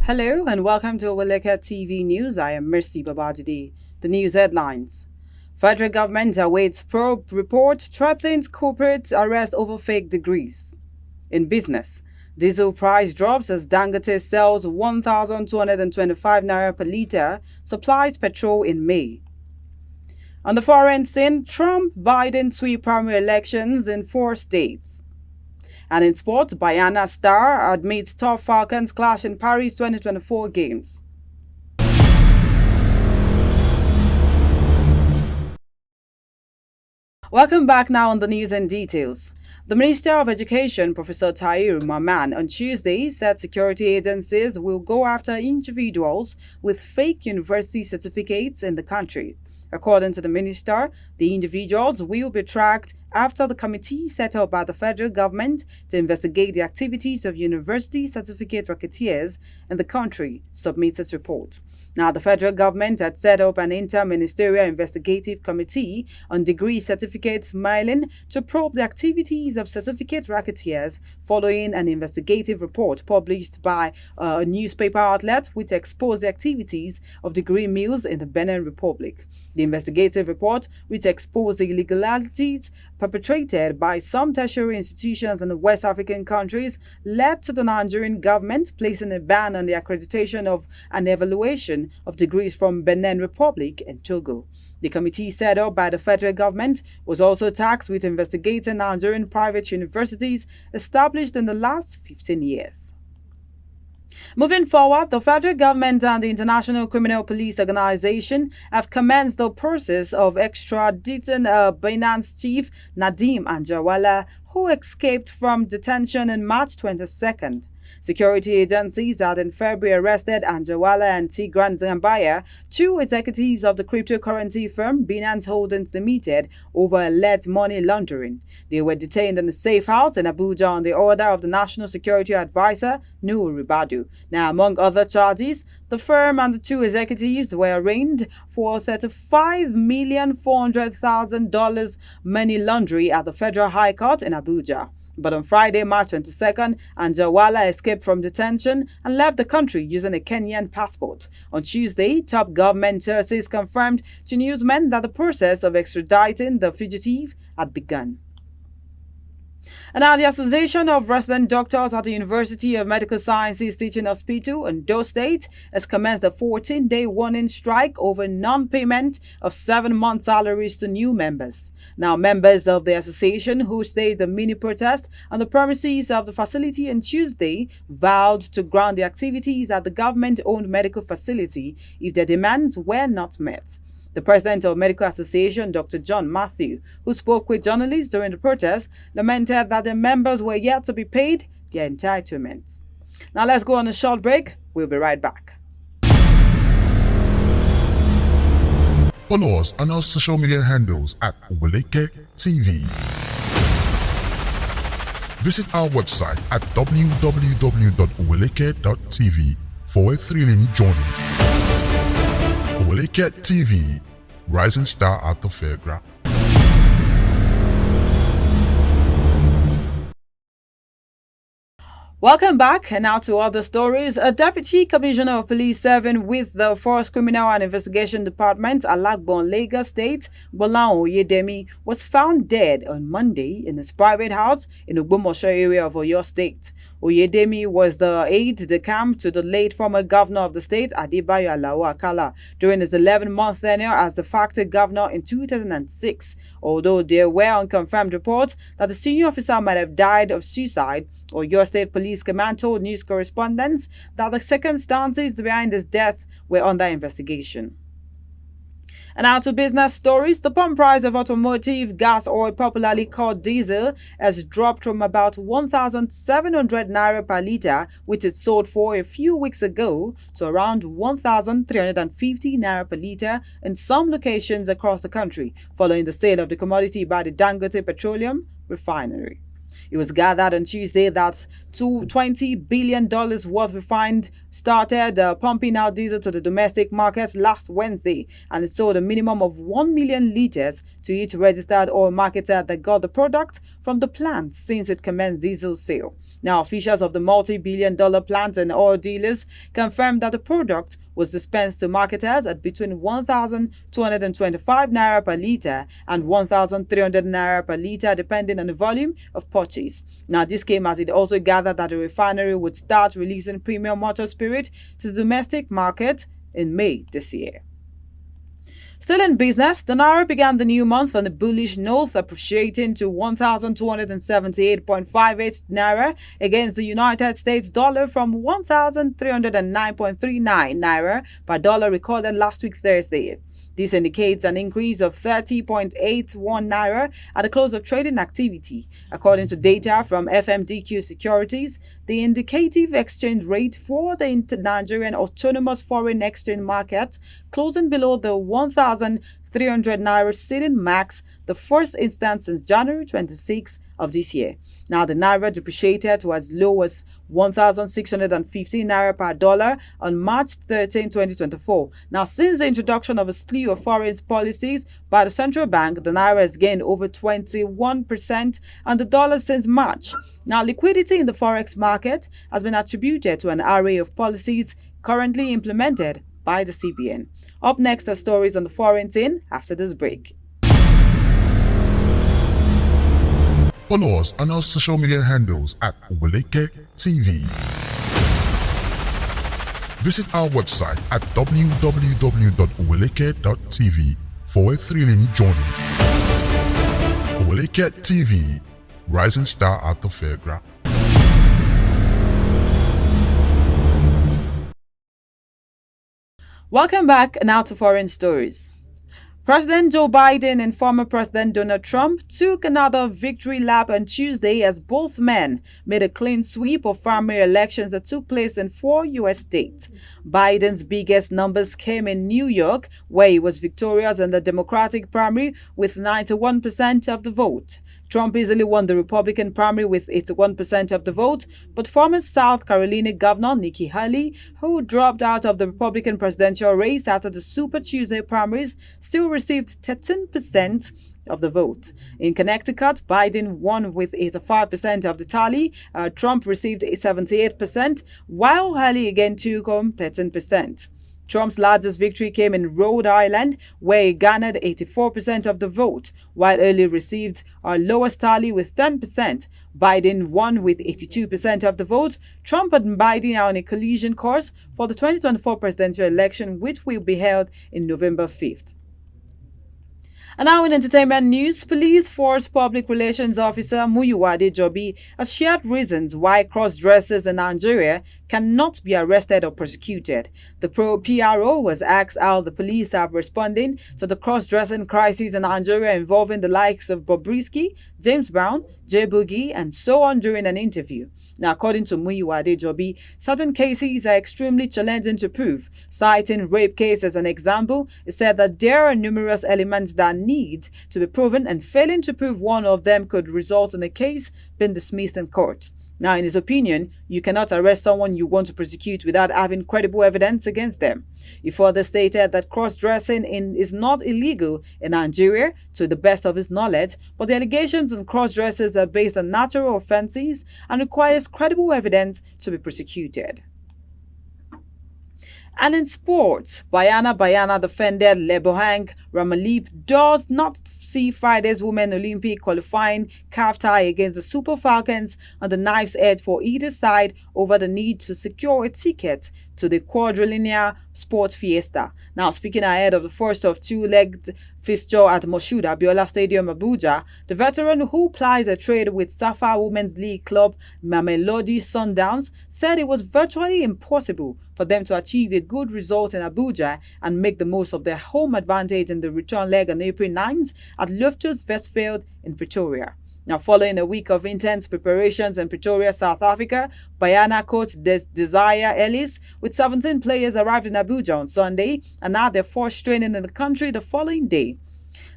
Hello and welcome to Oweleke TV News. I am Mercy Babajide. The news headlines. Federal government awaits probe report threatens corporate arrest over fake degrees. In business, diesel price drops as Dangote sells 1,225 Naira per litre, supplies petrol in May. On the foreign scene, Trump-Biden sweep primary elections in 4 states. And in sport, Banyana star admits top Falcons clash in Paris 2024 games. Welcome back now on the news and details. The Minister of Education, Professor Tahir Maman, on Tuesday said security agencies will go after individuals with fake university certificates in the country. According to the minister, the individuals will be tracked after the committee set up by the federal government to investigate the activities of university certificate racketeers in the country submits its report. Now, the federal government had set up an inter-ministerial investigative committee on degree certificate smiling to probe the activities of certificate racketeers following an investigative report published by a newspaper outlet which exposed the activities of degree mills in the Benin Republic. The investigative report, which exposed the illegalities perpetrated by some tertiary institutions in the West African countries, led to the Nigerian government placing a ban on the accreditation of an evaluation of degrees from Benin Republic and Togo. The committee set up by the federal government was also tasked with investigating Nigerian private universities established in the last 15 years. Moving forward, the federal government and the International Criminal Police Organization have commenced the process of extraditing Binance chief Nadeem Anjarwalla, who escaped from detention on March 22nd. Security agencies had in February arrested Anjarwalla and Tigran Zambaya, 2 executives of the cryptocurrency firm Binance Holdings Limited, over alleged money laundering. They were detained in a safe house in Abuja on the order of the National Security Advisor, Nuhu Ribadu. Now, among other charges, the firm and the 2 executives were arraigned for $35,400,000 money laundering at the Federal High Court in Abuja. But on Friday, March 22nd, Anjarwalla escaped from detention and left the country using a Kenyan passport. On Tuesday, top government sources confirmed to newsmen that the process of extraditing the fugitive had begun. And now, the Association of Resident Doctors at the University of Medical Sciences Teaching Hospital, Ondo State, has commenced a 14-day warning strike over non-payment of 7-month salaries to new members. Now, members of the association who staged a mini protest on the premises of the facility on Tuesday vowed to ground the activities at the government-owned medical facility if their demands were not met. The president of Medical Association, Dr. John Matthew, who spoke with journalists during the protest, lamented that the members were yet to be paid their entitlements. Now let's go on a short break. We'll be right back. Follow us on our social media handles at Oweleke TV. Visit our website at www.oweleke.tv for a thrilling journey. Oweleke TV, rising star at the fairground. Welcome back, and now to other stories. A deputy commissioner of police serving with the Force Criminal and Investigation Department, Alagbon, Lagos State, Bolan Oyedemi, was found dead on Monday in his private house in the Ogbomoso area of Oyo State. Oyedemi was the aide-de-camp to the late former governor of the state, Adebayo Alao Akala, during his 11-month tenure as de facto governor in 2006, although there were unconfirmed reports that the senior officer might have died of suicide. Oyo State Police Command told news correspondents that the circumstances behind his death were under investigation. And now to business stories. The pump price of automotive gas oil, popularly called diesel, has dropped from about 1,700 Naira per litre, which it sold for a few weeks ago, to around 1,350 Naira per litre in some locations across the country, following the sale of the commodity by the Dangote Petroleum Refinery. It was gathered on Tuesday that $20 billion worth refined started pumping out diesel to the domestic market last Wednesday, and it sold a minimum of 1 million litres to each registered oil marketer that got the product from the plant since it commenced diesel sale. Now, officials of the multi-billion-dollar plant and oil dealers confirmed that the product was dispensed to marketers at between 1,225 naira per litre and 1,300 naira per litre, depending on the volume of purchase. Now, this came as it also gathered that the refinery would start releasing premium motor spirit to the domestic market in May this year. Still in business, the Naira began the new month on a bullish note, appreciating to 1,278.58 Naira against the United States dollar from 1,309.39 Naira per dollar recorded last week Thursday. This indicates an increase of 30.81 Naira at the close of trading activity. According to data from FMDQ Securities, the indicative exchange rate for the Nigerian Autonomous Foreign Exchange Market closing below the 1,300 Naira ceiling marks the first instance since January 26 of this year. Now, the Naira depreciated to as low as 1,615 Naira per dollar on March 13, 2024. Now, since the introduction of a slew of foreign policies by the central bank, the Naira has gained over 21% on the dollar since March. Now, liquidity in the forex market has been attributed to an array of policies currently implemented by the CBN. Up next are stories on the foreign scene after this break. Follow us on our social media handles at Oweleke TV. Visit our website at www.oweleke.tv for a thrilling journey. Oweleke TV, rising star at the fairground. Welcome back now to foreign stories. President Joe Biden and former President Donald Trump took another victory lap on Tuesday as both men made a clean sweep of primary elections that took place in 4 U.S. states. Biden's biggest numbers came in New York, where he was victorious in the Democratic primary with 91% of the vote. Trump easily won the Republican primary with 81% of the vote, but former South Carolina Governor Nikki Haley, who dropped out of the Republican presidential race after the Super Tuesday primaries, still received 13% of the vote. In Connecticut, Biden won with 85% of the tally. Trump received 78%, while Haley again took home 13%. Trump's largest victory came in Rhode Island, where he garnered 84% of the vote, while Haley received our lowest tally with 10%. Biden won with 82% of the vote. Trump and Biden are on a collision course for the 2024 presidential election, which will be held in November 5th. And now in entertainment news, Police Force Public Relations Officer Muyiwade Jobi has shared reasons why cross-dressers in Nigeria cannot be arrested or prosecuted. The PRO was asked how the police are responding to the cross-dressing crisis in Nigeria involving the likes of Bobrisky, James Brown, J Boogie, and so on during an interview. Now, according to Muyiwade Jobi, certain cases are extremely challenging to prove. Citing rape case as an example, he said that there are numerous elements that need to be proven, and failing to prove one of them could result in a case being dismissed in court. Now, in his opinion, you cannot arrest someone you want to prosecute without having credible evidence against them. He further stated that cross-dressing is not illegal in Nigeria to the best of his knowledge, but the allegations on cross-dressers are based on natural offenses and requires credible evidence to be prosecuted. And in sports, Banyana defended Lebohang Ramalip does not see Friday's Women Olympic qualifying calf tie against the Super Falcons on the knife's edge for either side over the need to secure a ticket to the quadrilennial sports fiesta. Now, speaking ahead of the first of two-legged fixture at Moshood Abiola Stadium, Abuja, the veteran who plies a trade with Safa Women's League club Mamelodi Sundowns said it was virtually impossible for them to achieve a good result in Abuja and make the most of their home advantage in the return leg on April 9th at Loftus Versfeld in Pretoria. Now, following a week of intense preparations in Pretoria, South Africa, Banyana coach Desire Ellis with 17 players arrived in Abuja on Sunday and had their first training in the country the following day.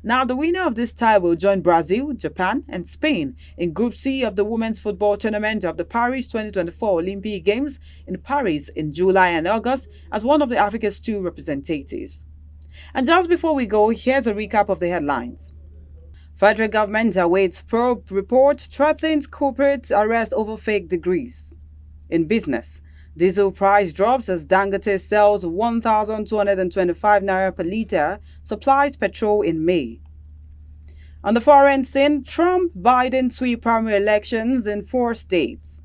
Now, the winner of this tie will join Brazil, Japan, and Spain in Group C of the Women's Football Tournament of the Paris 2024 Olympic Games in Paris in July and August as one of the Africa's 2 representatives. And just before we go, here's a recap of the headlines. Federal government awaits probe report threatens corporate arrest over fake degrees. In business, diesel price drops as Dangote sells 1,225 Naira per litre, supplies petrol in May. On the foreign scene, Trump-Biden sweep primary elections in 4 states.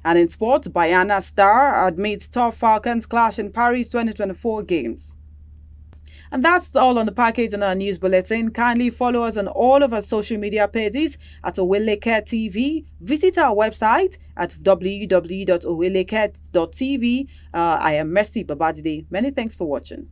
And in sport, Banyana star admits top Falcons clash in Paris 2024 games. And that's all on the package on our news bulletin. Kindly follow us on all of our social media pages at Oweleketv. Visit our website at www.oweleketv. I am Mercy Babajide. Many thanks for watching.